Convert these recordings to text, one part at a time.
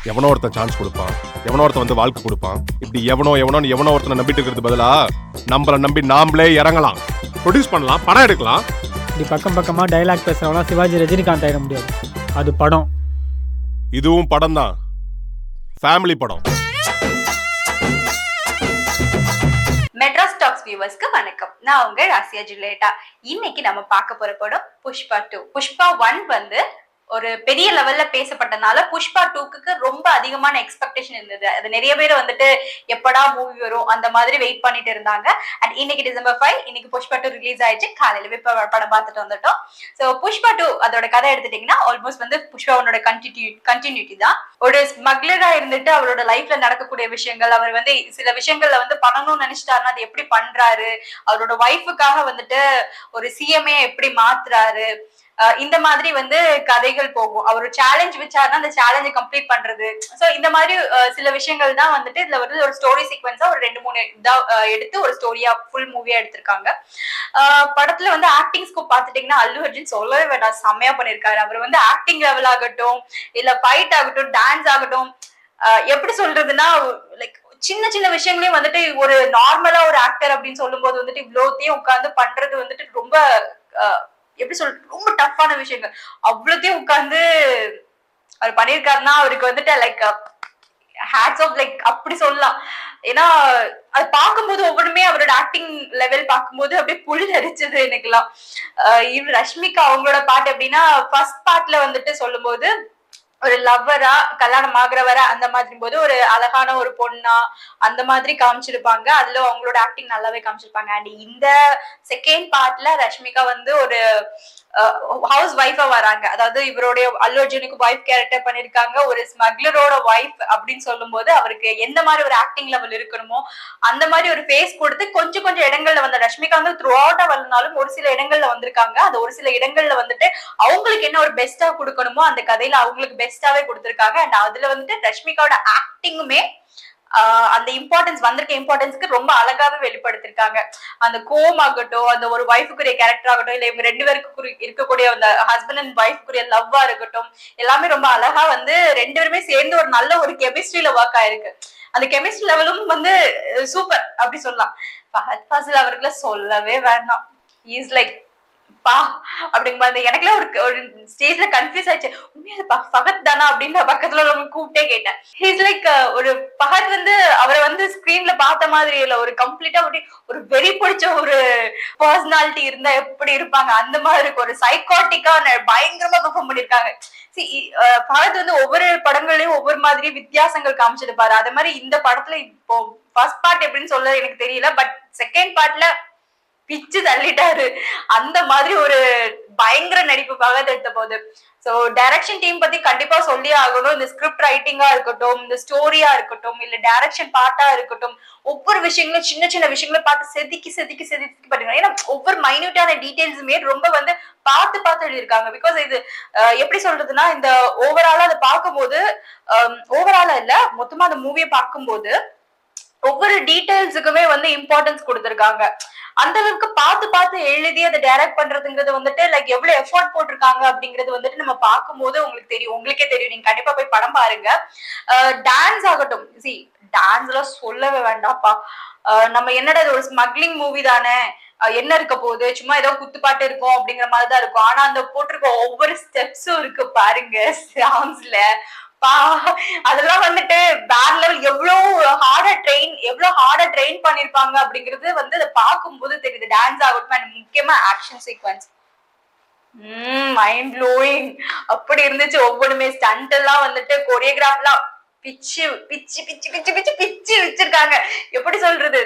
எவனோ ஒருத்தன் சான்ஸ் கொடுப்பான், எவனோ ஒருத்தன் வந்து வாழ்க்கை கொடுப்பான். இப்படி எவனோ ஒருத்தனை நம்பிட்டு இருக்கிறது பதிலா நம்மள நம்பி நாமளே இறங்கலாம், ப்ரொடியூஸ் பண்ணலாம், படம் எடுக்கலாம். இப்படி பக்கம் பக்கமாக டைலாக் பேசுகிறவங்களாம் சிவாஜி ரஜினிகாந்த் ஆகிட முடியாது. அது படம். இதுவும் படம் தான், ஃபேமிலி படம். மெட்ராஸ் டாக்ஸ் வியூவர்ஸ்க்கு வணக்கம். நான் உங்க ராசியா ஜுலேட்டா. இன்னைக்கு நம்ம பார்க்க போற படம் புஷ்பா 2. புஷ்பா 1 வந்து ஒரு பெரிய லெவல்ல பேசப்பட்டனால புஷ்பா 2க்கு ரொம்ப அதிகமான எக்ஸ்பெக்டேஷன் இருந்தது. அது நிறைய பேர் வந்துட்டு எப்படா மூவி வரும் அந்த மாதிரி வெயிட் பண்ணிட்டு இருந்தாங்க. அண்ட் இன்னைக்கு டிசம்பர் 5, இன்னைக்கு புஷ்பா 2 ரிலீஸ் ஆயிடுச்சு. காலையில படம் பார்த்துட்டு வந்துட்டோம். சோ புஷ்பா 2 அதோட கதை எடுத்துட்டீங்கன்னா ஆல்மோஸ்ட் வந்து புஷ்பா 1ஓட கண்டினியூட்டி தான். ஒரு ஸ்மக்லரா இருந்துட்டு அவரோட லைஃப்ல நடக்கக்கூடிய விஷயங்கள், அவர் வந்து சில விஷயங்கள்ல வந்து பண்ணணும்னு நினைச்சிட்டாருன்னா அது எப்படி பண்றாரு, அவரோட ஒய்ஃபுக்காக வந்துட்டு ஒரு சிஎம்ஏ எப்படி மாத்துறாரு, இந்த மாதிரி வந்து கதைகள் போகும். அவர் சேலஞ்ச் வச்சாருன்னா அந்த சேலஞ்சை கம்ப்ளீட் பண்றது. சோ இந்த மாதிரி சில விஷயங்கள் தான் வந்துட்டு இதுல வந்து ஒரு ஸ்டோரி சீக்வன்ஸா ஒரு 2-3 இதா எடுத்து ஒரு ஸ்டோரியா ஃபுல் மூவியா எடுத்திருக்காங்க. படத்துல வந்து ஆக்டிங் ஸ்கோப் பாத்துட்டீங்கன்னா அல்லு அர்ஜுன் சொல்லவே வேண்டாம், செம்மையா பண்ணிருக்காரு. அவர் வந்து ஆக்டிங் லெவல் ஆகட்டும், இல்ல ஃபைட் ஆகட்டும், டான்ஸ் ஆகட்டும், எப்படி சொல்றதுன்னா லைக் சின்ன சின்ன விஷயங்களையும் வந்துட்டு ஒரு நார்மலா ஒரு ஆக்டர் அப்படின்னு சொல்லும் போது வந்துட்டு இவ்வளோத்தையும் உட்கார்ந்து பண்றது வந்துட்டு ரொம்ப எப்படி சொல்றது, ரொம்ப டஃப்பான விஷயங்கள். அவ்வளோத்தையும் உட்கார்ந்து அவர் பண்ணிருக்காருன்னா அவருக்கு வந்துட்டு லைக் ஹேட்ஸ் ஆஃப், லைக் அப்படி சொல்லலாம். ஏன்னா அது பார்க்கும்போது ஒவ்வொருமே அவரோட ஆக்டிங் லெவல் பார்க்கும்போது அப்படியே புல் அரிச்சது எனக்குலாம். ரஷ்மிகா அவங்களோட பாட்டு எப்படின்னா ஃபர்ஸ்ட் பார்ட்ல வந்துட்டு சொல்லும் போது ஒரு லவ்வரா கல்யாணம் ஆகுறவரா அந்த மாதிரி போது ஒரு அழகான ஒரு பொண்ணா அந்த மாதிரி காமிச்சிருப்பாங்க. அதுல அவங்களோட ஆக்டிங் நல்லாவே காமிச்சிருப்பாங்க. அண்ட் இந்த செகண்ட் பார்ட்ல ரஷ்மிகா வந்து ஒரு ஹவுஸ் ஒய்ஃபா வராங்க. அதாவது இவருடைய அல்லு அர்ஜுனுக்கு ஒய்ஃப் கேரக்டர் பண்ணிருக்காங்க. ஒரு ஸ்மக்லரோட ஒய்ஃப் அப்படின்னு சொல்லும் போது அவருக்கு எந்த மாதிரி ஒரு ஆக்டிங் லெவல் இருக்கணுமோ அந்த மாதிரி ஒரு ஃபேஸ் கொடுத்து கொஞ்சம் கொஞ்சம் இடங்கள்ல வந்த ரஷ்மிகா வந்து த்ரூ அவுட்டா வரனாலும் ஒரு சில இடங்கள்ல வந்திருக்காங்க. அந்த ஒரு சில இடங்கள்ல வந்துட்டு அவங்களுக்கு என்ன ஒரு பெஸ்டா கொடுக்கணுமோ அந்த கதையில அவங்களுக்கு பெஸ்டாவே கொடுத்திருக்காங்க. அண்ட் அதுல வந்துட்டு ரஷ்மிகாவோட ஆக்டிங்குமே அந்த இம்பார்ட்டன்ஸ் வந்திருக்க இம்பார்ட்டன்ஸ்க்கு ரொம்ப அழகாவே வெளிப்படுத்திருக்காங்க. அந்த கோம் ஆகட்டும், அந்த ஒரு ஒய்ஃபுக்குரிய கேரக்டர் ஆகட்டும், இல்ல இவங்க 2 பேருக்கு இருக்கக்கூடிய அந்த ஹஸ்பண்ட் அண்ட் ஒய்ஃபுக்குரிய லவ்வா இருக்கட்டும், எல்லாமே ரொம்ப அழகா வந்து 2 பேருமே சேர்ந்து ஒரு நல்ல ஒரு கெமிஸ்ட்ரியில ஒர்க் ஆயிருக்கு. அந்த கெமிஸ்ட்ரி லெவலும் வந்து சூப்பர் அப்படி சொல்லலாம். ஃபஹத் ஃபாசில் அவர்களை சொல்லவே வேண்டாம். இஸ் லைக் பா அப்படிங்கும்போது எனக்குலாம் ஒரு ஸ்டேஜ்ல கன்ஃபியூஸ் ஆயிடுச்சு. உண்மையா ஃபஹத் தானா அப்படின்னு நான் பக்கத்துல கூப்பிட்டே கேட்டேன். ஹீஸ் லைக் ஒரு ஃபஹத் வந்து அவரை வந்து ஸ்கிரீன்ல பார்த்த மாதிரி இல்ல, ஒரு கம்ப்ளீட்டா ஒரு வெறி பிடிச்ச ஒரு பர்சனாலிட்டி இருந்தா எப்படி இருப்பாங்க அந்த மாதிரி இருக்கு. ஒரு சைக்காட்டிக்கா பயங்கரமா பெர்ஃபார்ம் பண்ணிருக்காங்க. ஃபஹத் வந்து ஒவ்வொரு படங்களையும் ஒவ்வொரு மாதிரி வித்தியாசங்கள் காமிச்சிருப்பாரு. அதே மாதிரி இந்த படத்துல இப்போ ஃபர்ஸ்ட் பார்ட் எப்படின்னு சொல்ல எனக்கு தெரியல, பட் செகண்ட் பார்ட்ல பிச்சு தள்ளிட்டாரு. அந்த மாதிரி ஒரு பயங்கர நடிப்பு பகத் எடுத்த போது. சோ டைரக்ஷன் டீம் பத்தி கண்டிப்பா சொல்லி ஆகணும். இந்த ஸ்கிரிப்ட் ரைட்டிங்கா இருக்கட்டும், இந்த ஸ்டோரியா இருக்கட்டும், இல்ல டைரக்ஷன் பார்ட்டா இருக்கட்டும், ஒவ்வொரு விஷயங்களும் சின்ன சின்ன விஷயங்களை பார்த்து செதுக்கி பண்ணிருக்காங்க. ஏன்னா ஒவ்வொரு மைன்யூட்டான டீடைல்ஸுமே ரொம்ப வந்து பார்த்து எழுதியிருக்காங்க. பிகாஸ் இது எப்படி சொல்றதுன்னா இந்த ஓவராலா அதை பார்க்கும்போது ஓவராலா இல்ல மொத்தமா அந்த மூவியை பார்க்கும்போது ஒவ்வொரு டீடைல்ஸுக்குமே வந்து இம்பார்ட்டன்ஸ் கொடுத்திருக்காங்க. அந்த அளவுக்கு பார்த்து எழுதி அதை டைரக்ட் பண்றதுங்கிறது வந்துட்டு லைக் எவ்வளவு எஃபோர்ட் போட்டிருக்காங்க அப்படிங்கிறது வந்துட்டு நம்ம பார்க்கும்போது உங்களுக்கே தெரியும். நீங்க கண்டிப்பா போய் படம் பாருங்க. டான்ஸ் ஆகட்டும், டான்ஸ் எல்லாம் சொல்லவே வேண்டாம்ப்பா. நம்ம என்னடா இது ஒரு ஸ்மக்லிங் மூவி தானே, என்ன இருக்க போகுது, சும்மா ஏதோ குத்துப்பாட்டு இருக்கும் அப்படிங்கிற மாதிரிதான் இருக்கும். ஆனா அந்த போட்டிருக்க ஒவ்வொரு ஸ்டெப்ஸும் இருக்கு பாருங்க சாங்ஸ்ல. அதெல்லாம் வந்துட்டு வேற லெவல். எவ்வளவு ஹார்டா ட்ரெயின் பண்ணிருப்பாங்க அப்படிங்கிறது வந்து அதை பார்க்கும்போது தெரியுது. டான்ஸ் ஆகட்டும் அண்ட் முக்கியமா ஆக்ஷன் சீக்வன்ஸ் மைண்ட் ப்ளோயிங் அப்படி இருந்துச்சு. ஒவ்வொருமே ஸ்டண்ட் எல்லாம் வந்துட்டு கொரியோகிராஃப்லாம் பிச்சு வச்சிருக்காங்க. எப்படி சொல்றது,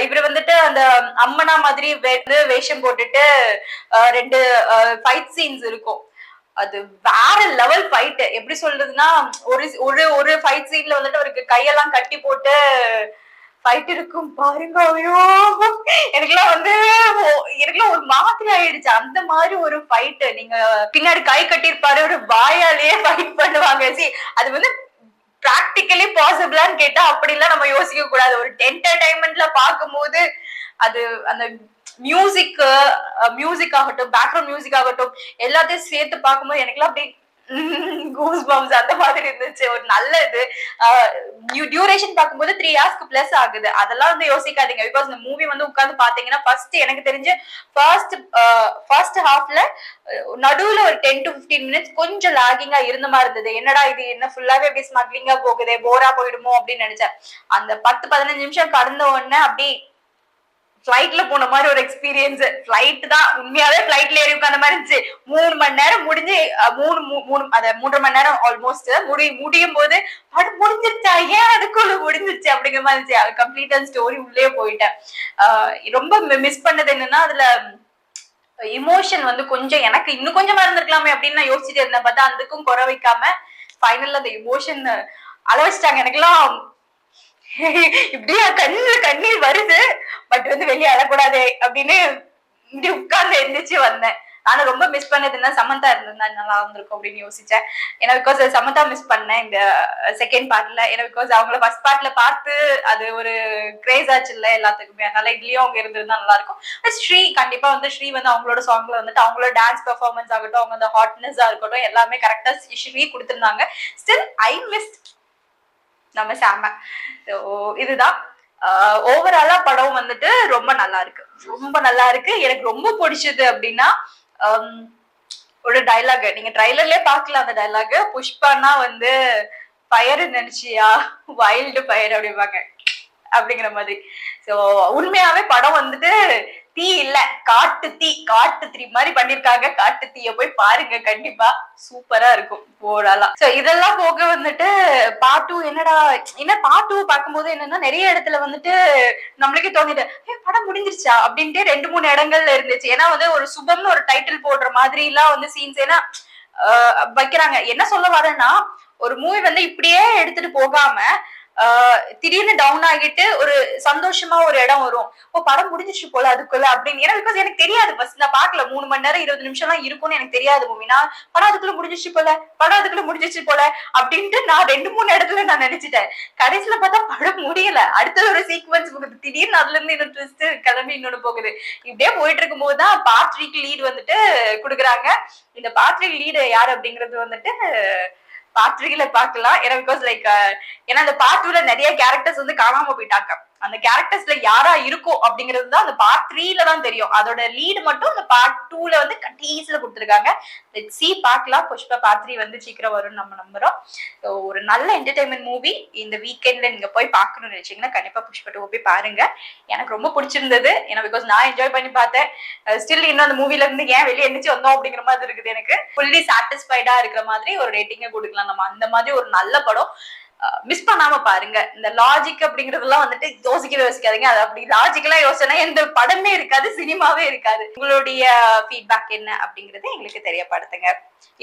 இவரு வந்துட்டு அந்த அம்மனா மாதிரி வேஷம் போட்டுட்டு 2 ஃபைட் சீன்ஸ் இருக்கும். அது வேற லெவல் ஃபைட். எப்படி சொல்றதுன்னா ஒரு ஃபைட் சீன்ல வந்துட்டு அவருக்கு கையெல்லாம் கட்டி போட்டு ஃபைட் இருக்கும் பாருங்க. ஐயோ எனக்குலாம் ஒரு மாதிரி ஆயிடுச்சு. அந்த மாதிரி ஒரு ஃபைட். நீங்க பின்னாடி கை கட்டிருப்பாரு, ஒரு வாயாலேயே ஃபைட் பண்ணுவாங்க. அது வந்து பிராக்டிகலி பாசிபிளான்னு கேட்டா அப்படி எல்லாம் நம்ம யோசிக்க கூடாது. ஒரு என்டர்டைன்மெண்ட்ல பார்க்கும்போது அது அந்த மியூசிக் ஆகட்டும், பேக்ரவுண்ட் மியூசிக் ஆகட்டும், எல்லாத்தையும் சேர்த்து பார்க்கும்போது எனக்குலாம் அப்படி கூஸ் பம்ஸ் அந்த மாதிரி இருந்துச்சு. ஒரு நல்ல இது டியூரேஷன் பார்க்கும்போது 3 ஹவர்ஸ்க்கு பிளஸ் ஆகுது. அதெல்லாம் வந்து யோசிக்காதீங்க. பிகாஸ் இந்த மூவி வந்து உட்கார்ந்து பாத்தீங்கன்னா ஃபர்ஸ்ட் எனக்கு தெரிஞ்சு ஃபர்ஸ்ட் ஹாஃப்ல நடுவுல ஒரு 10 to 15 மினிட்ஸ் கொஞ்சம் லாகிங்கா இருந்த மாதிரி இருந்தது. என்னடா இது என்ன ஃபுல்லாவே அப்படி ஸ்மக்லிங்கா போகுதே, போரா போயிடுமோ அப்படின்னு நினைச்சேன். அந்த 10-15 நிமிஷம் கடந்த உடனே அப்படி ஃபிளைட்ல போன மாதிரி ஒரு எக்ஸ்பீரியன்ஸ். ஃபிளைட் தான், உண்மையாவே ஃபிளைட்ல ஏறி உட்கார்ந்த மாதிரி இருந்துச்சு. 3 மணி நேரம் முடிஞ்சு 3.5 மணி நேரம் ஆல்மோஸ்ட் முடியும் போது படம் முடிஞ்சிருச்சா, ஏன் அதுக்குள்ள முடிஞ்சிருச்சு அப்படிங்கிற மாதிரி இருந்துச்சு. கம்ப்ளீட் ஸ்டோரி உள்ளே போயிட்டேன். ரொம்ப மிஸ் பண்ணது என்னன்னா அதுல இமோஷன் வந்து கொஞ்சம் எனக்கு இன்னும் கொஞ்சமா இருந்திருக்கலாமே அப்படின்னு நான் யோசிச்சுட்டு இருந்தேன். பார்த்தா அதுக்கும் குறை வைக்காம ஃபைனல்ல அந்த இமோஷன் அளவச்சிட்டாங்க. எனக்குலாம் இப்படியா கண்ணுல கண்ணீர் வருது, பட் வந்து வெளியே அழக்கூடாது அப்படின்னு இப்படி உட்கார்ந்து எந்திரிச்சு வந்தேன். ஆனா ரொம்ப மிஸ் பண்ணதுன்னா சமந்தா இருந்திருந்தா நல்லா இருந்திருக்கும் அப்படின்னு யோசிச்சேன். ஏன்னா பிகாஸ் சமந்தா மிஸ் பண்ணேன் இந்த செகண்ட் பார்ட்ல. ஏன்னா பிகாஸ் அவங்கள ஃபர்ஸ்ட் பார்ட்ல பார்த்து அது ஒரு கிரேஸ் ஆச்சு இல்ல எல்லாத்துக்குமே. அதனால இதுலயும் அவங்க இருந்திருந்தா நல்லா இருக்கும். ஸ்ரீ கண்டிப்பா வந்து ஸ்ரீ வந்து அவங்களோட சாங்ல வந்துட்டு அவங்களோட டான்ஸ் பெர்ஃபார்மன்ஸ் ஆகட்டும், அவங்க அந்த ஹாட்னஸா இருக்கட்டும், எல்லாமே கரெக்டா ஸ்ரீ கொடுத்திருந்தாங்க. ஸ்டில் ஐ மிஸ் நம்ம சாம. இதுதான் ஓவராலா படம் வந்துட்டு ரொம்ப நல்லா இருக்கு, ரொம்ப நல்லா இருக்கு. எனக்கு ரொம்ப பிடிச்சது அப்படின்னா ஒரு டைலாக், நீங்க ட்ரைலர்லயே பாக்கலாம். அந்த டைலாக் புஷ்பானா வந்து ஃபயர் நினைச்சியா, வைல்டு ஃபயர் அப்படிப்பாங்க அப்படிங்கிற மாதிரி. சோ உண்மையாவே படம் வந்துட்டு தீ இல்ல, காட்டு தீ மாதிரி பண்ணிருக்காங்க. காட்டு தீய போய் பாருங்க, கண்டிப்பா சூப்பரா இருக்கும் ஓவராலா. சோ இதெல்லாம் போக வந்துட்டு பார்ட் 2 என்னடா என்ன பார்ட் 2 பார்க்கும்போது என்னன்னா நிறைய இடத்துல வந்துட்டு நம்மளுக்கே தோணிட்டு படம் முடிஞ்சிருச்சா அப்படின்ட்டு 2-3 இடங்கள்ல இருந்துச்சு. ஏன்னா வந்து ஒரு சுபம்னு ஒரு டைட்டில் போடுற மாதிரி எல்லாம் வந்து சீன்ஸ் ஏன்னா வைக்கிறாங்க. என்ன சொல்ல வரேன்னா ஒரு மூவி வந்து இப்படியே எடுத்துட்டு போகாம திடீர்னு டவுன் ஆகிட்டு ஒரு சந்தோஷமா ஒரு இடம் வரும். படம் முடிஞ்சிச்சு போல அதுக்குள்ள அப்படின்னு. ஏன்னா பிகாஸ் எனக்கு தெரியாது, ஃபர்ஸ்ட் நான் பாக்கல 3 மணி நேரம் 20 நிமிஷம் எல்லாம் இருக்கும்னு எனக்கு தெரியாது மூவி. நான் படம் அதுக்குள்ள முடிஞ்சிச்சு போல அப்படின்ட்டு நான் 2-3 இடத்துல நான் நினைச்சிட்டேன். கடைசியில பார்த்தா படம் முடியல, அடுத்தது ஒரு சீக்வன்ஸ் போகுது, திடீர்னு அதுல இருந்து இன்னொரு ட்விஸ்ட் கிளம்பி இன்னொன்னு போகுது. இப்படியே போயிட்டு இருக்கும் போதுதான் பார்ட் 3க்கு லீட் வந்துட்டு குடுக்குறாங்க. இந்த பார்ட் 3 லீடு யாரு அப்படிங்கிறது வந்துட்டு பார்ட் 3ல பாக்கலாம். ஏன்னா பிகாஸ் லைக் ஏன்னா அந்த பார்ட் 2ல நிறைய கேரக்டர்ஸ் வந்து காணாம போயிட்டாங்க. அந்த கேரக்டர்ஸ்ல யாரா இருக்கும் அப்படிங்கிறது தான் அந்த பார்ட் 3ல தான் தெரியும். அதோட லீடு மட்டும் அந்த பார்ட் 2ல வந்து கட்டீஸ்ல கொடுத்துருக்காங்க. பார்க்கலாம். புஷ்பா பார்ட் 3 வந்து சீக்கிரம் வரும்னு நம்ம நம்புறோம். ஒரு நல்ல என்டர்டைன்மெண்ட் மூவி. இந்த வீக்கெண்ட்ல நீங்க போய் பார்க்கணும்னு நினைச்சீங்கன்னா கண்டிப்பா புஷ்பா 2 போய் பாருங்க. எனக்கு ரொம்ப பிடிச்சிருந்தது. ஏன்னா பிகாஸ் நான் என்ஜாய் பண்ணி பார்த்தேன். ஸ்டில் இன்னும் அந்த மூவில இருந்து ஏன் வெளியே எந்திரிச்சு வந்தோம் அப்படிங்கிற மாதிரி இருக்குது. எனக்கு ஃபுல்லி சாட்டிஸ்ஃபைடா இருக்கிற மாதிரி ஒரு ரேட்டிங்க கொடுக்கலாம் நம்ம. அந்த மாதிரி ஒரு நல்ல படம் மிஸ் பண்ணாம பாருங்க. இந்த லாஜிக் அப்படிங்கறதெல்லாம் வந்துட்டு யோசிக்காதீங்க. அது அப்படி லாஜிக்கலா யோசனை எந்த படமே இருக்காது, சினிமாவே இருக்காது. உங்களுடைய ஃபீட்பேக் என்ன அப்படிங்கறத எங்களுக்கு தெரியப்படுத்துங்க.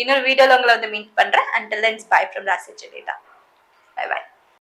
இன்னொரு வீடியோல உங்களை வந்து மீட் பண்றேன். Until then, bye from Rasya Jaleta. Bye bye.